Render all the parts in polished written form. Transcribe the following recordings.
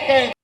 Oke.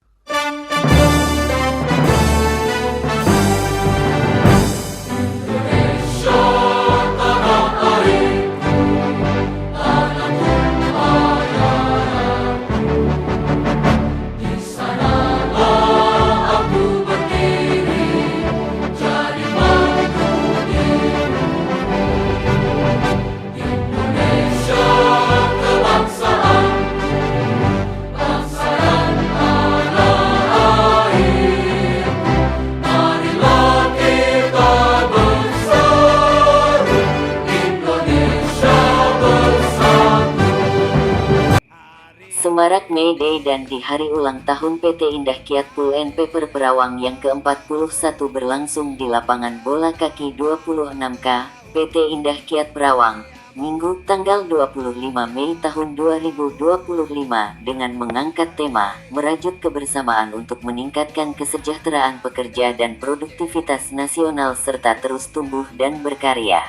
Semarak May Day dan di hari ulang tahun PT Indah Kiat Pool and Paper Perawang yang ke-41 berlangsung di lapangan bola kaki 26K, PT Indah Kiat Perawang, Minggu tanggal 25 Mei tahun 2025 dengan mengangkat tema, merajut kebersamaan untuk meningkatkan kesejahteraan pekerja dan produktivitas nasional serta terus tumbuh dan berkarya.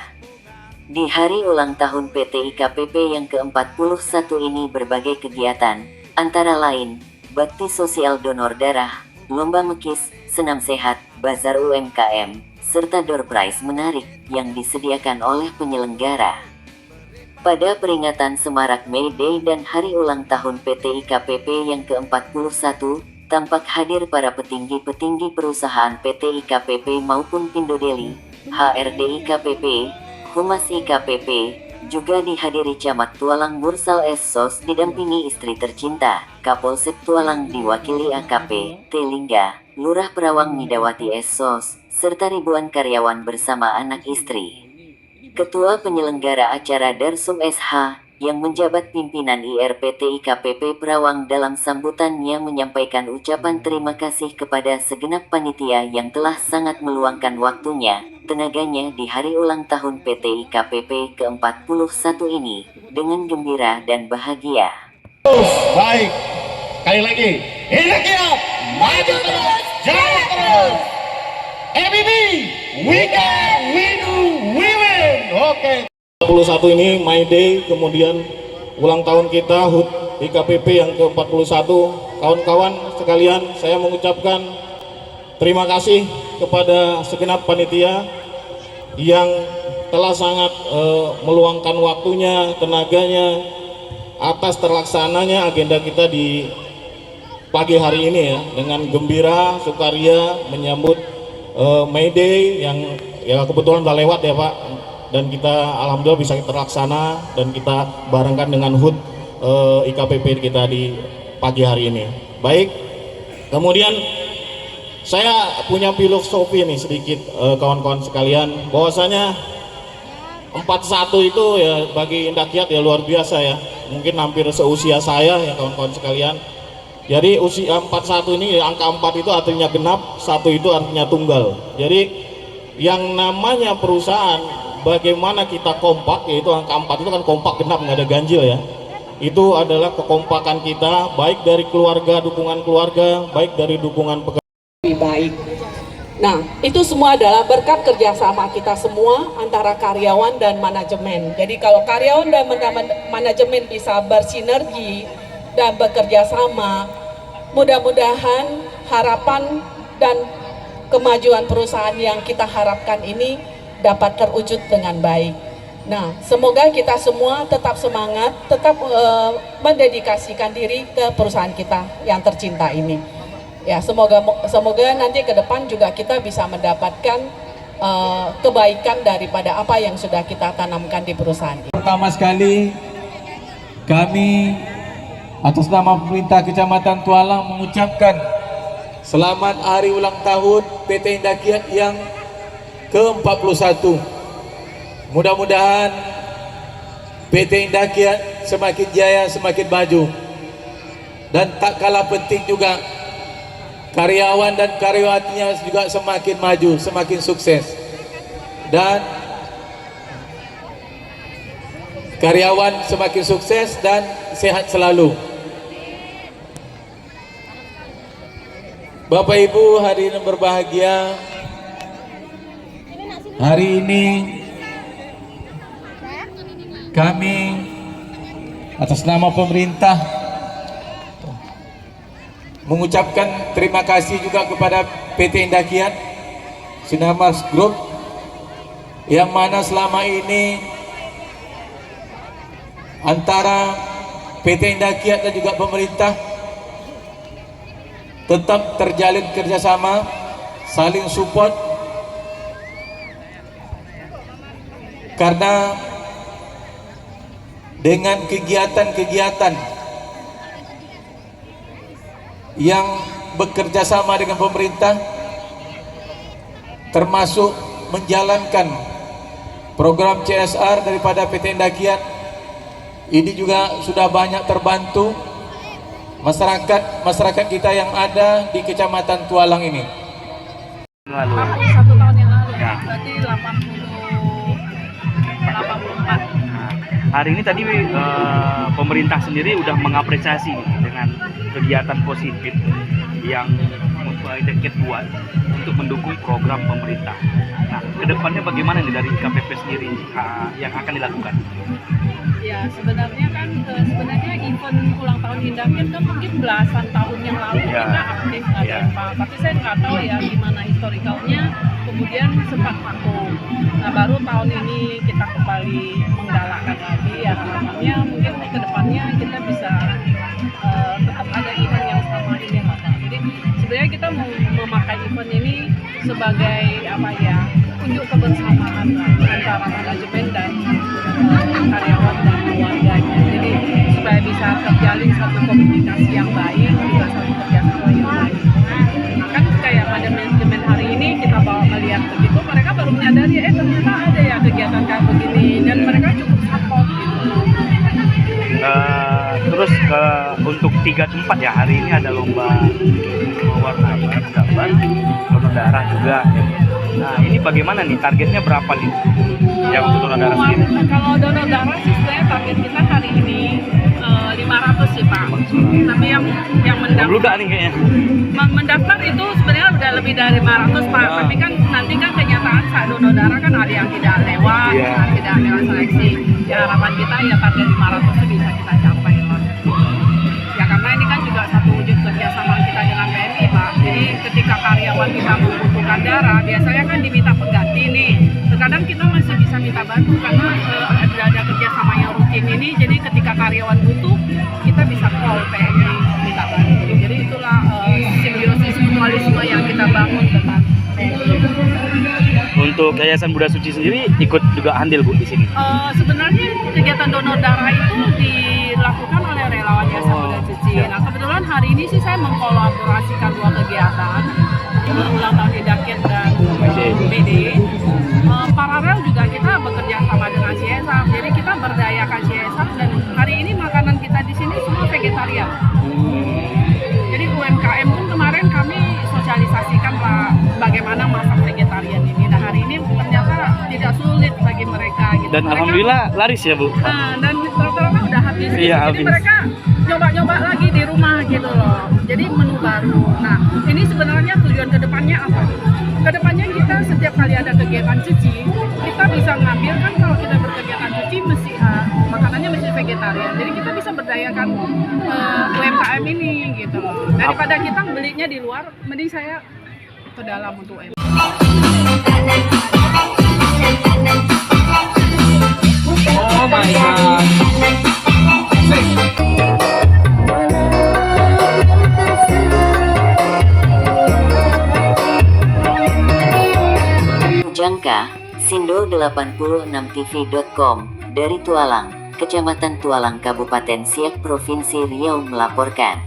Di hari ulang tahun PT IKPP yang ke-41 ini berbagai kegiatan, antara lain, bakti sosial donor darah, lomba mekis, senam sehat, bazar UMKM, serta door prize menarik yang disediakan oleh penyelenggara. Pada peringatan Semarak May Day dan hari ulang tahun PT IKPP yang ke-41, tampak hadir para petinggi-petinggi perusahaan PT IKPP maupun Pindodeli, HRD IKPP, Humas IKPP, juga dihadiri Camat Tualang Mursal Essos didampingi istri tercinta, Kapolsek Tualang diwakili AKP, Telingga, Lurah Perawang Midawati Essos, serta ribuan karyawan bersama anak istri. Ketua penyelenggara acara Darsum SH, yang menjabat pimpinan IRPT IKPP Perawang dalam sambutannya menyampaikan ucapan terima kasih kepada segenap panitia yang telah sangat meluangkan waktunya, tenaganya di hari ulang tahun PT IKPP ke-41 ini, dengan gembira dan bahagia. Baik, sekali lagi, Indah Kiat, maju terus, jaya terus. ABB, we can, we do, we win. Oke. 41 ini My Day, kemudian ulang tahun kita HUT IKPP yang ke-41. Kawan-kawan sekalian, saya mengucapkan terima kasih kepada segenap panitia yang telah sangat meluangkan waktunya, tenaganya atas terlaksananya agenda kita di pagi hari ini ya, dengan gembira, sukaria menyambut May Day yang ya kebetulan udah lewat ya Pak, dan kita alhamdulillah bisa terlaksana dan kita barengkan dengan HUT IKPP kita di pagi hari ini. Baik, kemudian saya punya filosofi nih sedikit kawan-kawan sekalian, bahwasanya 41 itu ya bagi Indah Kiat ya luar biasa ya, mungkin hampir seusia saya ya kawan-kawan sekalian. Jadi usia 41 ini ya, angka 4 itu artinya genap, 1 itu artinya tunggal. Jadi yang namanya perusahaan, bagaimana kita kompak, yaitu angka 4 itu kan kompak genap, nggak ada ganjil ya. Itu adalah kekompakan kita, baik dari keluarga, dukungan keluarga, baik dari dukungan pekerja. Lebih baik. Nah, itu semua adalah berkat kerjasama kita semua antara karyawan dan manajemen. Jadi kalau karyawan dan manajemen bisa bersinergi dan bekerja sama, mudah-mudahan harapan dan kemajuan perusahaan yang kita harapkan ini dapat terwujud dengan baik. Nah, semoga kita semua tetap semangat, tetap mendedikasikan diri ke perusahaan kita yang tercinta ini. Ya, semoga nanti ke depan juga kita bisa mendapatkan kebaikan daripada apa yang sudah kita tanamkan di perusahaan ini. Pertama sekali, kami atas nama pemerintah Kecamatan Tualang mengucapkan selamat hari ulang tahun PT Indah Kiat yang ke-41. Mudah-mudahan PT Indah Kiat semakin jaya, semakin maju. Dan tak kalah penting juga, karyawan dan karyawatinya juga semakin maju, semakin sukses. Dan karyawan semakin sukses dan sehat selalu. Bapak Ibu hadirin berbahagia, hari ini kami atas nama pemerintah mengucapkan terima kasih juga kepada PT Indah Kiat Sinarmas Group, yang mana selama ini antara PT Indah Kiat dan juga pemerintah tetap terjalin kerjasama, saling support, karena dengan kegiatan-kegiatan yang bekerja sama dengan pemerintah, termasuk menjalankan program CSR daripada PT Indah Kiat, ini juga sudah banyak terbantu masyarakat kita yang ada di Kecamatan Tualang ini. Lalu. 1 tahun yang lalu, Ya. berarti 84. Hari ini tadi pemerintah sendiri udah mengapresiasi dengan kegiatan positif yang Indah buat untuk mendukung program pemerintah. Nah, kedepannya bagaimana nih dari KPP sendiri yang akan dilakukan? Ya, sebenarnya event ulang tahun Indah Kiat kan mungkin belasan tahun yang lalu Ya. kita aktif ada Ya. tapi saya nggak tahu ya gimana historikalnya, kemudian sempat vakum. Nah, baru tahun ini kita kembali menggalakkan lagi, ya harapannya mungkin ke depannya kita bisa tetap ada event yang sama ini lah Pak. Jadi sebenarnya kita mau memakai event ini sebagai apa ya, unjuk kebersamaan antara manajemen dan karyawan dan keluarganya. Jadi supaya bisa terjalin satu komunikasi yang baik, juga satu kerjasama yang baik. Nah, kan kayak pada manajemen hari ini kita bawa melihat begitu, mereka baru menyadari ternyata ada ya kegiatan kayak begini, dan mereka cukup support gitu. Terus untuk 3 tempat ya, hari ini ada lomba mewarnai gambar, donor darah juga. Nah, ini bagaimana nih, targetnya berapa nih yang untuk donor darah sendiri? Kalau donor darah sih sebenarnya target kita hari ini 500 sih Pak. Tapi yang Membludak nih kayaknya. mendaftar itu sebenarnya udah lebih dari 500 Pak. Tapi kan nanti kan kenyataan saat donor darah kan ada yang tidak lewat, Iya. tidak lewat seleksi. Ya harapan kita ya target 500 itu bisa kita capai Pak. Ya karena ini kan juga satu wujud kerjasama kita dengan PMI Pak. Jadi ketika karyawan kita membutuhkan darah, biasanya kan diminta pengganti nih. Terkadang kita masih bisa minta bantu karena ada kerjasama yang rutin ini. Jadi ketika karyawan butuh, kita bisa call PMI minta bantu. Jadi itulah simbiosis mutualisme yang kita bangun dengan PMI. Untuk Yayasan Bunda Suci sendiri ikut juga andil Bu di sini. Sebenarnya kegiatan donor darah itu dilakukan oleh relawan Yayasan Bunda Suci. Nah kebetulan hari ini sih saya mengkolaborasikan 2 kegiatan, ulang tahun Indah Kiat dan BD. Paralel juga kita bekerja sama dengan CSR. Jadi kita berdayakan CSR, dan hari ini makanan kita di sini semua vegetarian. Jadi UMKM pun kemarin kami sosialisasikan Pak bagaimana masak vegetarian ini. Nah hari ini ternyata tidak sulit bagi mereka gitu. Dan Mereka, alhamdulillah laris ya Bu. dan rata-rata udah habis. Iya, Jadi habis. mereka nyoba-nyoba lagi di rumah gitu loh. Jadi menu baru. Nah ini sebenarnya tujuan kedepannya apa? Kedepannya kita setiap kali ada kegiatan cuci, kita bisa ngambil kan, kalau kita berkegiatan cuci mesti makanannya mesti vegetarian. Jadi kita bisa berdayakan UMKM ini gitu loh. Daripada kita belinya di luar, mending saya ke dalam untuk UMKM. Oh my God. Jangka, Sindo86tv.com, dari Tualang, Kecamatan Tualang, Kabupaten Siak, Provinsi Riau melaporkan.